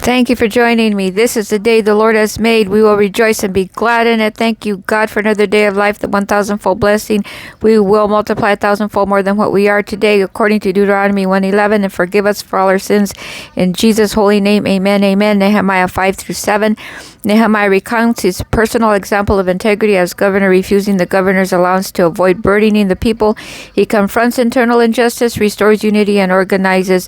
Thank you for joining me. This is the day the Lord has made. We will rejoice and be glad in it. Thank you, God, for another day of life, the 1,000-fold blessing. We will multiply 1,000-fold more than what we are today, according to Deuteronomy 1:11, and forgive us for all our sins. In Jesus' holy name, amen, amen. Nehemiah 5-7. Nehemiah recounts his personal example of integrity as governor, refusing the governor's allowance to avoid burdening the people. He confronts internal injustice, restores unity, and organizes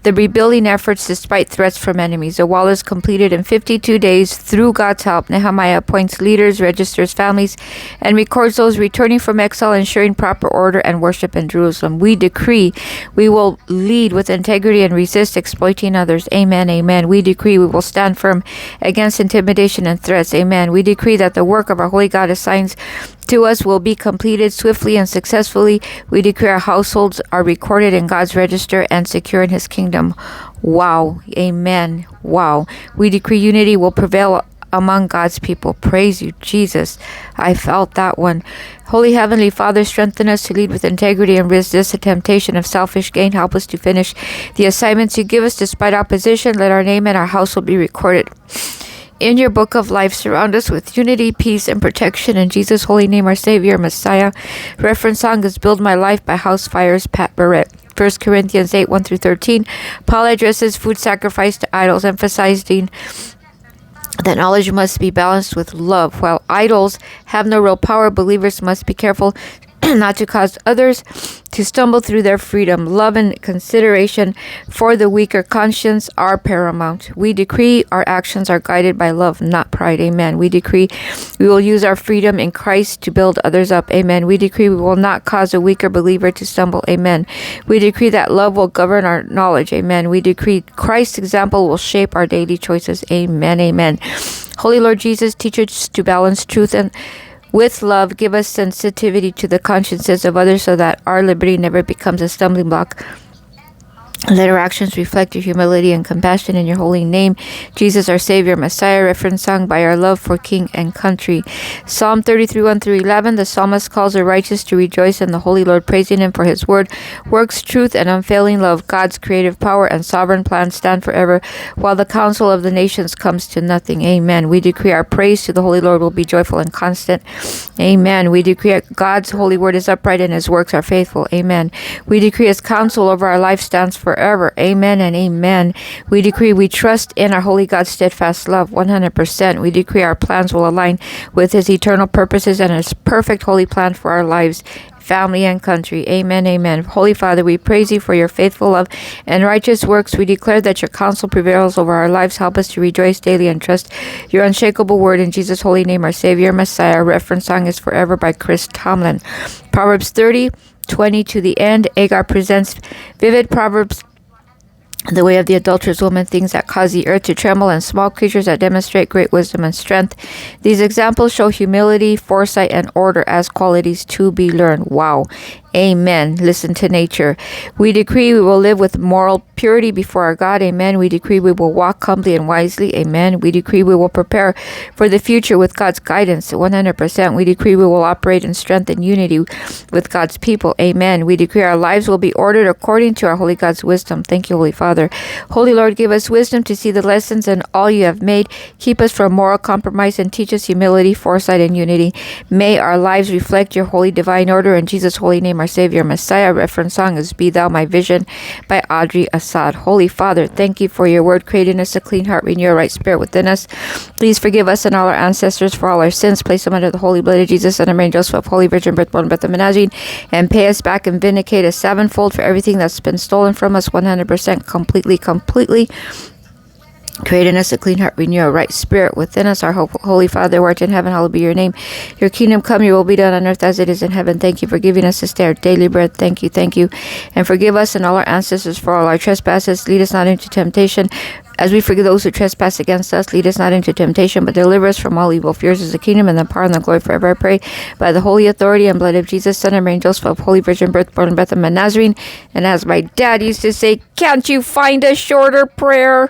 the rebuilding efforts despite threats from enemies. The wall is completed in 52 days through God's help. Nehemiah appoints leaders, registers families, and records those returning from exile, ensuring proper order and worship in Jerusalem. We decree we will lead with integrity and resist exploiting others. Amen, amen. We decree we will stand firm against intimidation and threats. Amen. We decree that the work of our holy God assigns to us will be completed swiftly and successfully. We decree our households are recorded in God's register and secure in His kingdom. Wow. Amen. Wow. We decree unity will prevail among God's people. Praise you, Jesus. I felt that one. Holy Heavenly Father, strengthen us to lead with integrity and resist the temptation of selfish gain. Help us to finish the assignments you give us despite opposition. Let our name and our household be recorded in your book of life. Surround us with unity, peace, and protection. In Jesus' holy name, our Savior, Messiah. Reference song is Build My Life by House Fires, Pat Barrett. 1 Corinthians 8:1-13. Paul addresses food sacrifice to idols, emphasizing that knowledge must be balanced with love. While idols have no real power, believers must be careful not to cause others to stumble through their freedom. Love and consideration for the weaker conscience are paramount. We decree our actions are guided by love, not pride. Amen. We decree we will use our freedom in Christ to build others up. Amen. We decree we will not cause a weaker believer to stumble. Amen. We decree that love will govern our knowledge. Amen. We decree Christ's example will shape our daily choices. Amen. Amen. Holy Lord Jesus, teach us to balance truth and with love. Give us sensitivity to the consciences of others so that our liberty never becomes a stumbling block. Let our actions reflect your humility and compassion in your holy name. Jesus, our Savior, Messiah. Reference sung by our love for King and country. Psalm 33:1-11. The psalmist calls the righteous to rejoice in the Holy Lord, praising Him for His word, works, truth, and unfailing love. God's creative power and sovereign plan stand forever, while the counsel of the nations comes to nothing. Amen. We decree our praise to the Holy Lord will be joyful and constant. Amen. We decree God's holy word is upright and His works are faithful. Amen. We decree His counsel over our life stands forever. Amen and amen. We decree we trust in our holy God's steadfast love 100%. We decree our plans will align with His eternal purposes and His perfect holy plan for our lives, family, and country. Amen, amen. Holy Father, we praise You for Your faithful love and righteous works. We declare that Your counsel prevails over our lives. Help us to rejoice daily and trust Your unshakable word. In Jesus' holy name, our Savior, Messiah. Reference song is Forever by Chris Tomlin. Proverbs 30:20 to the end. Agar presents vivid proverbs: the way of the adulterous woman, things that cause the earth to tremble, and small creatures that demonstrate great wisdom and strength. These examples show humility, foresight, and order as qualities to be learned. Wow. Amen. Listen to nature. We decree we will live with moral purity before our God. Amen. We decree we will walk humbly and wisely. Amen. We decree we will prepare for the future with God's guidance 100%. We decree we will operate in strength and unity with God's people. Amen. We decree our lives will be ordered according to our holy God's wisdom. Thank you, Holy Father. Holy Lord, give us wisdom to see the lessons in all You have made. Keep us from moral compromise and teach us humility, foresight, and unity. May our lives reflect Your holy divine order. In Jesus' holy name, our Savior, Messiah. Reference song is Be Thou My Vision by Audrey Assad. Holy Father, thank You for Your word, creating us a clean heart, renew a right spirit within us. Please forgive us and all our ancestors for all our sins. Place them under the holy blood of Jesus and Mary Joseph, Holy Virgin Birth, born Bethlehem, Nazarene, and pay us back and vindicate us sevenfold for everything that's been stolen from us 100%, completely. Create in us a clean heart, renew a right spirit within us. Our Holy Father, who art in heaven, hallowed be Your name. Your kingdom come, Your will be done on earth as it is in heaven. Thank You for giving us this day our daily bread. Thank You. And forgive us and all our ancestors for all our trespasses. Lead us not into temptation, as we forgive those who trespass against us. Lead us not into temptation, but deliver us from all evil. For Yours is the kingdom and the power and the glory forever, I pray. By the holy authority and blood of Jesus, Son of Mary Joseph, of Holy Virgin Birth, born in Bethlehem, Nazarene. And as my dad used to say, can't you find a shorter prayer?